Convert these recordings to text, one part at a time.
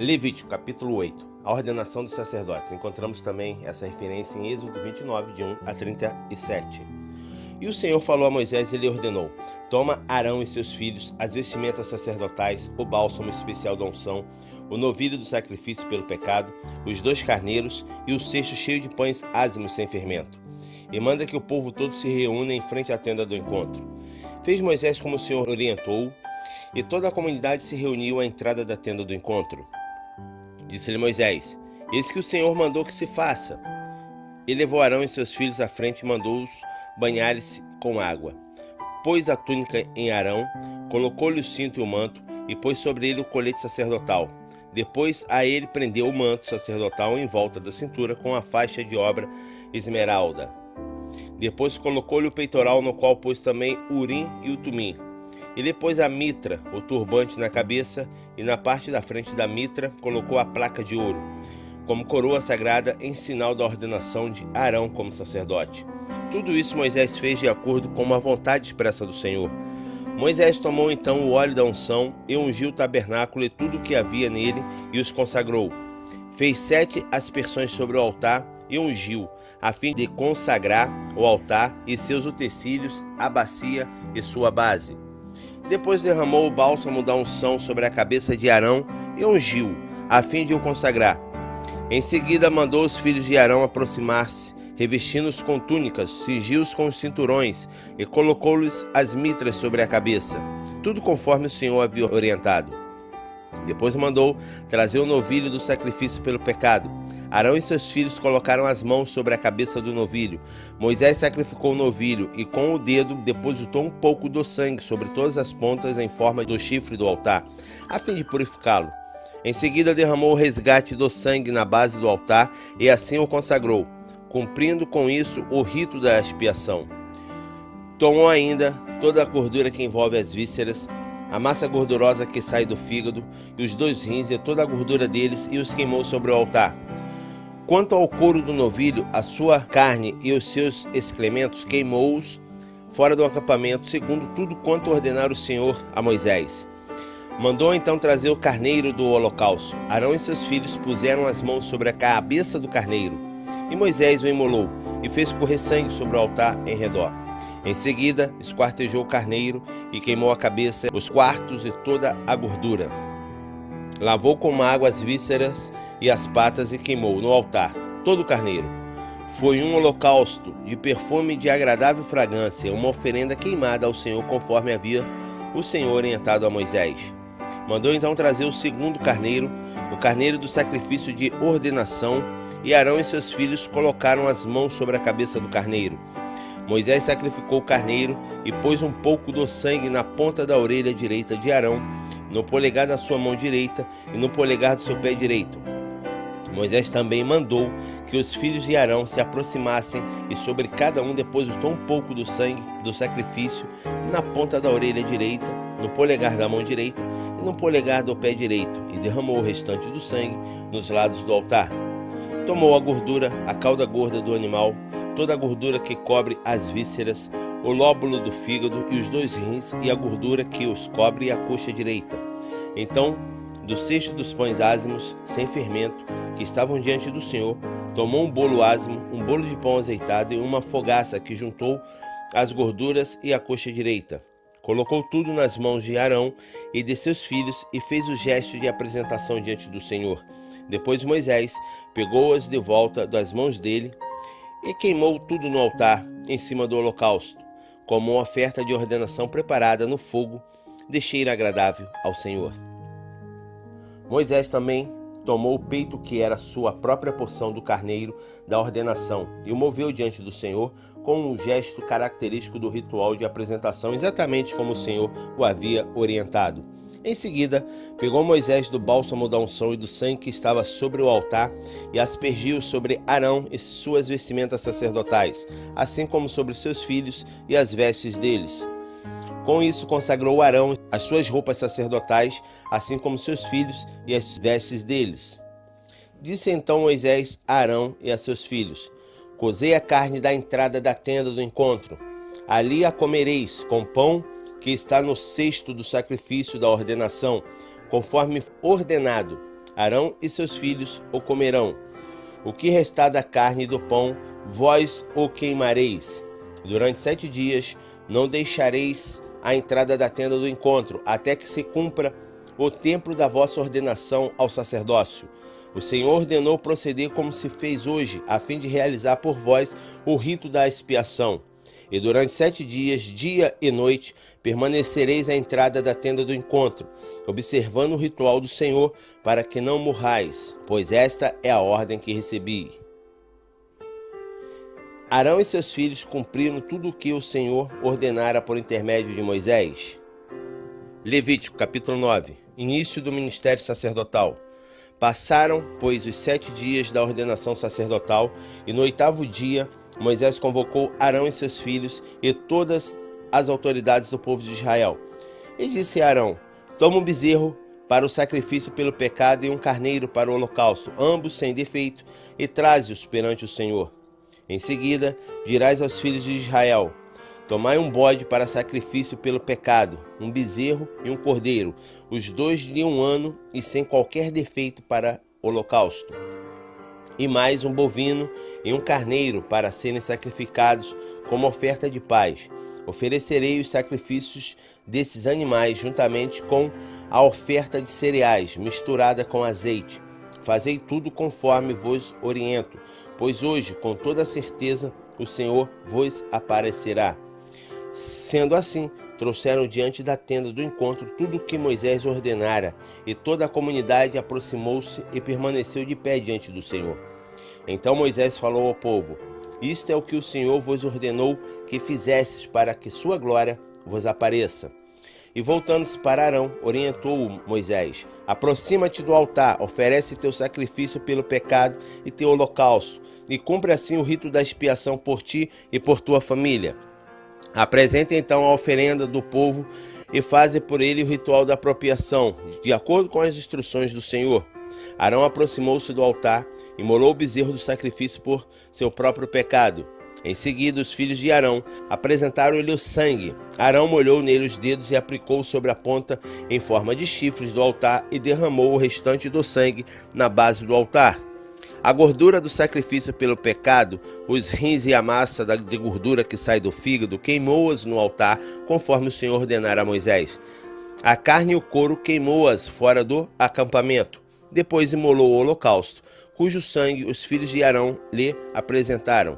Levítico, capítulo 8, a ordenação dos sacerdotes. Encontramos também essa referência em Êxodo 29, de 1 a 37. E o Senhor falou a Moisés e lhe ordenou: toma Arão e seus filhos, as vestimentas sacerdotais, o bálsamo especial da unção, o novilho do sacrifício pelo pecado, os 2 carneiros e o cesto cheio de pães ázimos sem fermento. E manda que o povo todo se reúna em frente à tenda do encontro. Fez Moisés como o Senhor orientou, e toda a comunidade se reuniu à entrada da tenda do encontro. Disse-lhe Moisés: eis que o Senhor mandou que se faça. E levou Arão e seus filhos à frente e mandou-os banhar-se com água. Pôs a túnica em Arão, colocou-lhe o cinto e o manto, e pôs sobre ele o colete sacerdotal. Depois a ele prendeu o manto sacerdotal em volta da cintura com a faixa de obra esmeralda. Depois colocou-lhe o peitoral, no qual pôs também o urim e o tumim. E lhe pôs a mitra, o turbante na cabeça, e na parte da frente da mitra colocou a placa de ouro, como coroa sagrada em sinal da ordenação de Arão como sacerdote. Tudo isso Moisés fez de acordo com a vontade expressa do Senhor. Moisés tomou então o óleo da unção e ungiu o tabernáculo e tudo o que havia nele e os consagrou. Fez 7 aspersões sobre o altar e ungiu, a fim de consagrar o altar e seus utensílios, a bacia e sua base. Depois derramou o bálsamo da unção sobre a cabeça de Arão e ungiu, a fim de o consagrar. Em seguida mandou os filhos de Arão aproximar-se, revestindo-os com túnicas, cingiu-os com os cinturões e colocou-lhes as mitras sobre a cabeça, tudo conforme o Senhor havia orientado. Depois mandou trazer o novilho do sacrifício pelo pecado. Arão e seus filhos colocaram as mãos sobre a cabeça do novilho. Moisés sacrificou o novilho e com o dedo depositou um pouco do sangue sobre todas as pontas em forma do chifre do altar, a fim de purificá-lo. Em seguida derramou o resgate do sangue na base do altar e assim o consagrou, cumprindo com isso o rito da expiação. Tomou ainda toda a gordura que envolve as vísceras, a massa gordurosa que sai do fígado e os 2 rins e toda a gordura deles e os queimou sobre o altar. Quanto ao couro do novilho, a sua carne e os seus excrementos queimou-os fora do acampamento, segundo tudo quanto ordenara o Senhor a Moisés. Mandou então trazer o carneiro do holocausto. Arão e seus filhos puseram as mãos sobre a cabeça do carneiro, e Moisés o imolou, e fez correr sangue sobre o altar em redor. Em seguida, esquartejou o carneiro, e queimou a cabeça, os quartos e toda a gordura. Lavou com água as vísceras e as patas, e queimou no altar todo o carneiro. Foi um holocausto de perfume de agradável fragrância, uma oferenda queimada ao Senhor, conforme havia o Senhor orientado a Moisés. Mandou então trazer o 2º carneiro, o carneiro do sacrifício de ordenação, e Arão e seus filhos colocaram as mãos sobre a cabeça do carneiro. Moisés sacrificou o carneiro e pôs um pouco do sangue na ponta da orelha direita de Arão, no polegar da sua mão direita e no polegar do seu pé direito. Moisés também mandou que os filhos de Arão se aproximassem e sobre cada um depositou um pouco do sangue do sacrifício na ponta da orelha direita, no polegar da mão direita e no polegar do pé direito, e derramou o restante do sangue nos lados do altar. Tomou a gordura, a cauda gorda do animal, toda a gordura que cobre as vísceras, o lóbulo do fígado e os 2 rins e a gordura que os cobre e a coxa direita. Então, do cesto dos pães ázimos, sem fermento, que estavam diante do Senhor, tomou um bolo ázimo, um bolo de pão azeitado e uma fogaça que juntou as gorduras e a coxa direita. Colocou tudo nas mãos de Arão e de seus filhos e fez o gesto de apresentação diante do Senhor. Depois Moisés pegou-as de volta das mãos dele e queimou tudo no altar, em cima do holocausto, como uma oferta de ordenação preparada no fogo, de cheiro agradável ao Senhor. Moisés também tomou o peito que era sua própria porção do carneiro da ordenação e o moveu diante do Senhor com um gesto característico do ritual de apresentação, exatamente como o Senhor o havia orientado. Em seguida, pegou Moisés do bálsamo da unção e do sangue que estava sobre o altar e aspergiu sobre Arão e suas vestimentas sacerdotais, assim como sobre seus filhos e as vestes deles. Com isso consagrou Arão as suas roupas sacerdotais, assim como seus filhos e as vestes deles. Disse então Moisés a Arão e a seus filhos: cozei a carne da entrada da tenda do encontro. Ali a comereis com pão que está no cesto do sacrifício da ordenação, conforme ordenado. Arão e seus filhos o comerão. O que restar da carne e do pão, vós o queimareis. Durante 7 dias não deixareis a entrada da tenda do encontro, até que se cumpra o tempo da vossa ordenação ao sacerdócio. O Senhor ordenou proceder como se fez hoje, a fim de realizar por vós o rito da expiação. E durante 7 dias, dia e noite, permanecereis à entrada da tenda do encontro, observando o ritual do Senhor, para que não morrais, pois esta é a ordem que recebi. Arão e seus filhos cumpriram tudo o que o Senhor ordenara por intermédio de Moisés. Levítico, capítulo 9. Início do ministério sacerdotal. Passaram, pois, os 7 dias da ordenação sacerdotal, e no 8º dia Moisés convocou Arão e seus filhos e todas as autoridades do povo de Israel. E disse a Arão: toma um bezerro para o sacrifício pelo pecado e um carneiro para o holocausto, ambos sem defeito, e traze-os perante o Senhor. Em seguida, dirás aos filhos de Israel: tomai um bode para sacrifício pelo pecado, um bezerro e um cordeiro, os 2 de 1 ano e sem qualquer defeito para holocausto. E mais um bovino e um carneiro para serem sacrificados como oferta de paz. Oferecerei os sacrifícios desses animais juntamente com a oferta de cereais, misturada com azeite. Fazei tudo conforme vos oriento, pois hoje, com toda certeza, o Senhor vos aparecerá. Sendo assim, trouxeram diante da tenda do encontro tudo o que Moisés ordenara, e toda a comunidade aproximou-se e permaneceu de pé diante do Senhor. Então Moisés falou ao povo: isto é o que o Senhor vos ordenou que fizesses, para que sua glória vos apareça. E voltando-se para Arão, orientou-o Moisés: aproxima-te do altar, oferece teu sacrifício pelo pecado e teu holocausto, e cumpre assim o rito da expiação por ti e por tua família. Apresenta então a oferenda do povo e faze por ele o ritual da apropriação, de acordo com as instruções do Senhor. Arão aproximou-se do altar, imolou o bezerro do sacrifício por seu próprio pecado. Em seguida, os filhos de Arão apresentaram-lhe o sangue. Arão molhou nele os dedos e aplicou sobre a ponta em forma de chifres do altar e derramou o restante do sangue na base do altar. A gordura do sacrifício pelo pecado, os rins e a massa de gordura que sai do fígado, queimou-as no altar, conforme o Senhor ordenara a Moisés. A carne e o couro queimou-as fora do acampamento. Depois imolou o holocausto, cujo sangue os filhos de Arão lhe apresentaram.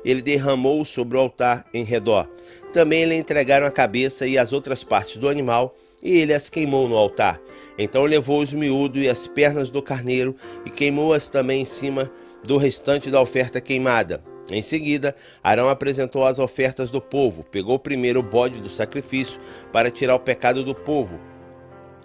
Ele derramou sobre o altar em redor. Também lhe entregaram a cabeça e as outras partes do animal, e ele as queimou no altar. Então levou os miúdos e as pernas do carneiro e queimou-as também em cima do restante da oferta queimada. Em seguida, Arão apresentou as ofertas do povo. Pegou primeiro o bode do sacrifício para tirar o pecado do povo.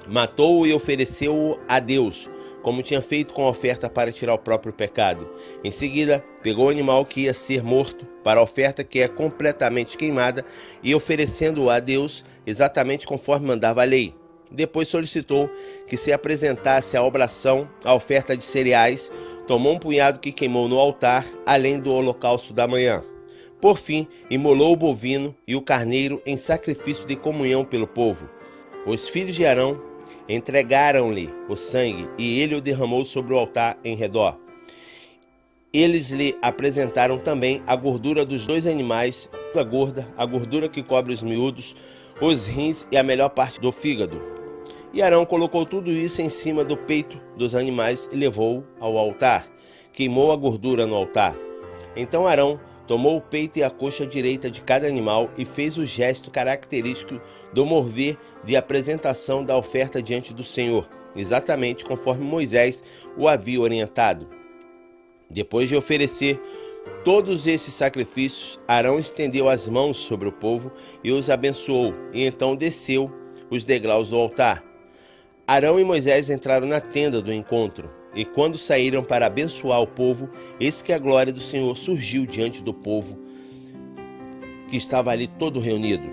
Matou-o e ofereceu-o a Deus, como tinha feito com a oferta para tirar o próprio pecado. Em seguida, pegou o animal que ia ser morto para a oferta que é completamente queimada e oferecendo-o a Deus exatamente conforme mandava a lei. Depois solicitou que se apresentasse a obração, a oferta de cereais, tomou um punhado que queimou no altar, além do holocausto da manhã. Por fim, imolou o bovino e o carneiro em sacrifício de comunhão pelo povo. Os filhos de Arão entregaram-lhe o sangue, e ele o derramou sobre o altar em redor. Eles lhe apresentaram também a gordura dos 2 animais, a gorda, a gordura que cobre os miúdos, os rins e a melhor parte do fígado. E Arão colocou tudo isso em cima do peito dos animais e levou-o ao altar. Queimou a gordura no altar. Então Arão tomou o peito e a coxa direita de cada animal e fez o gesto característico do mover de apresentação da oferta diante do Senhor, exatamente conforme Moisés o havia orientado. Depois de oferecer todos esses sacrifícios, Arão estendeu as mãos sobre o povo e os abençoou, e então desceu os degraus do altar. Arão e Moisés entraram na tenda do encontro. E quando saíram para abençoar o povo, eis que a glória do Senhor surgiu diante do povo, que estava ali todo reunido.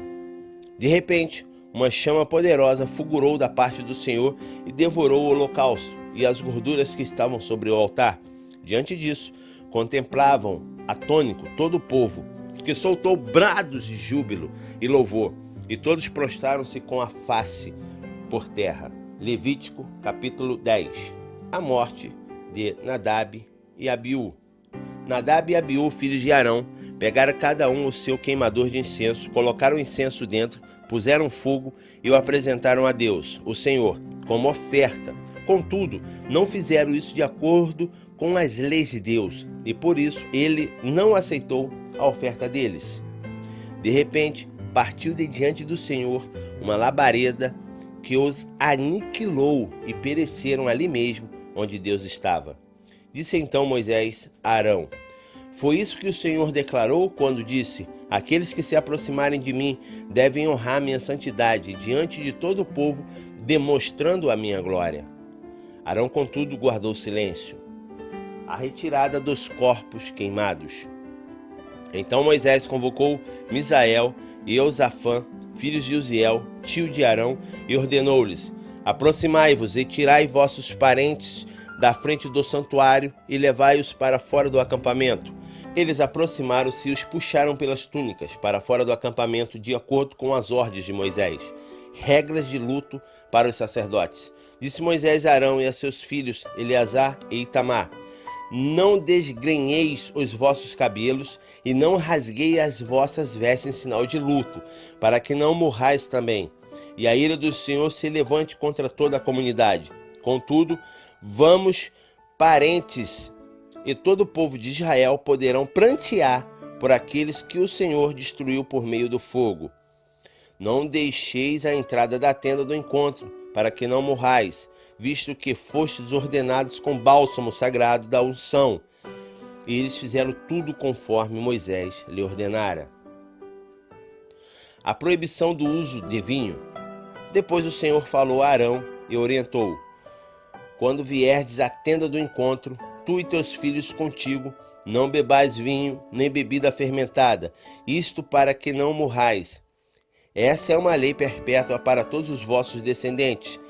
De repente, uma chama poderosa fulgurou da parte do Senhor e devorou o holocausto e as gorduras que estavam sobre o altar. Diante disso, contemplavam atônito todo o povo, que soltou brados de júbilo e louvor, e todos prostraram-se com a face por terra. Levítico, capítulo 10. a morte de Nadab e Abiú. Nadab e Abiú, filhos de Arão, pegaram cada um o seu queimador de incenso, colocaram o incenso dentro, puseram fogo e o apresentaram a Deus, o Senhor, como oferta. Contudo, não fizeram isso de acordo com as leis de Deus, e por isso ele não aceitou a oferta deles. De repente, partiu de diante do Senhor uma labareda que os aniquilou e pereceram ali mesmo onde Deus estava. Disse então Moisés a Arão: foi isso que o Senhor declarou quando disse: aqueles que se aproximarem de mim devem honrar minha santidade diante de todo o povo, demonstrando a minha glória. Arão, contudo, guardou silêncio. A retirada dos corpos queimados. Então Moisés convocou Misael e Eusafã, filhos de Uziel, tio de Arão, e ordenou-lhes: aproximai-vos e tirai vossos parentes da frente do santuário e levai-os para fora do acampamento. Eles aproximaram-se e os puxaram pelas túnicas para fora do acampamento, de acordo com as ordens de Moisés. Regras de luto para os sacerdotes. Disse Moisés a Arão e a seus filhos Eleazar e Itamar: não desgrenheis os vossos cabelos e não rasguei as vossas vestes em sinal de luto, para que não morrais também, e a ira do Senhor se levante contra toda a comunidade. Contudo, vamos, parentes e todo o povo de Israel poderão prantear por aqueles que o Senhor destruiu por meio do fogo. Não deixeis a entrada da tenda do encontro, para que não morrais, visto que fostes ordenados com bálsamo sagrado da unção. E eles fizeram tudo conforme Moisés lhe ordenara. A proibição do uso de vinho. Depois o Senhor falou a Arão e orientou: quando vierdes à tenda do encontro, tu e teus filhos contigo, não bebais vinho, nem bebida fermentada, isto para que não morrais. Essa é uma lei perpétua para todos os vossos descendentes.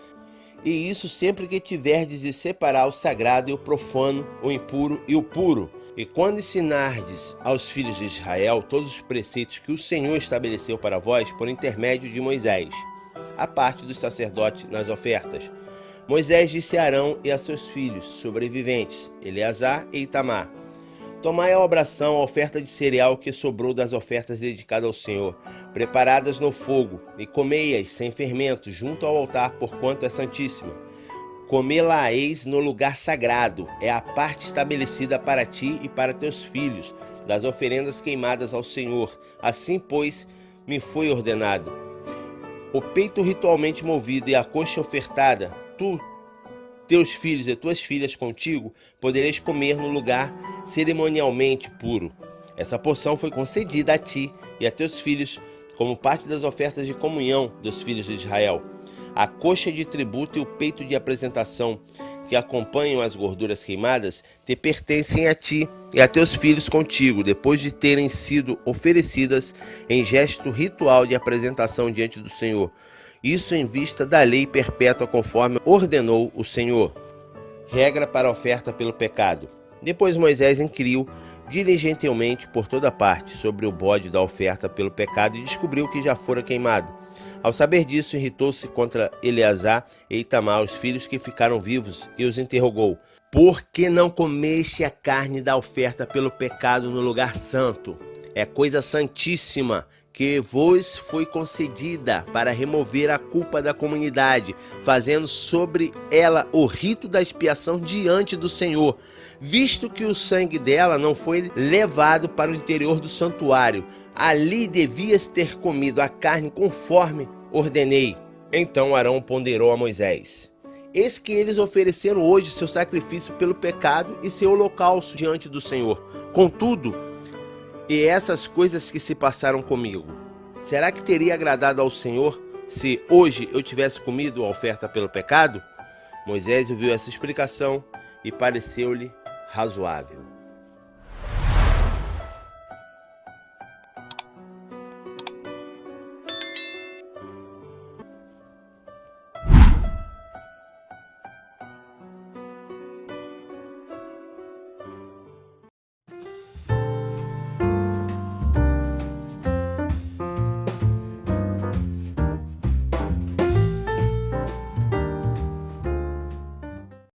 E isso sempre que tiverdes de separar o sagrado e o profano, o impuro e o puro. E quando ensinardes aos filhos de Israel todos os preceitos que o Senhor estabeleceu para vós por intermédio de Moisés, a parte dos sacerdotes nas ofertas. Moisés disse a Arão e a seus filhos sobreviventes, Eleazar e Itamar: tomai a obração a oferta de cereal que sobrou das ofertas dedicadas ao Senhor, preparadas no fogo, e comei-as sem fermento junto ao altar, porquanto é santíssima. Comê-la-eis no lugar sagrado, é a parte estabelecida para ti e para teus filhos, das oferendas queimadas ao Senhor. Assim, pois, me foi ordenado. O peito ritualmente movido e a coxa ofertada, tu, teus filhos e tuas filhas contigo, podereis comer no lugar cerimonialmente puro. Essa porção foi concedida a ti e a teus filhos como parte das ofertas de comunhão dos filhos de Israel. A coxa de tributo e o peito de apresentação que acompanham as gorduras queimadas te pertencem a ti e a teus filhos contigo, depois de terem sido oferecidas em gesto ritual de apresentação diante do Senhor. Isso em vista da lei perpétua conforme ordenou o Senhor. Regra para a oferta pelo pecado. Depois Moisés inquiriu diligentemente por toda parte sobre o bode da oferta pelo pecado e descobriu que já fora queimado. Ao saber disso, irritou-se contra Eleazar e Itamar, os filhos que ficaram vivos, e os interrogou: por que não comeste a carne da oferta pelo pecado no lugar santo? É coisa santíssima que vos foi concedida para remover a culpa da comunidade, fazendo sobre ela o rito da expiação diante do Senhor, visto que o sangue dela não foi levado para o interior do santuário. Ali devias ter comido a carne conforme ordenei. Então Arão ponderou a Moisés: eis que eles ofereceram hoje seu sacrifício pelo pecado e seu holocausto diante do Senhor. Contudo, e essas coisas que se passaram comigo, será que teria agradado ao Senhor se hoje eu tivesse comido a oferta pelo pecado? Moisés ouviu essa explicação e pareceu-lhe razoável.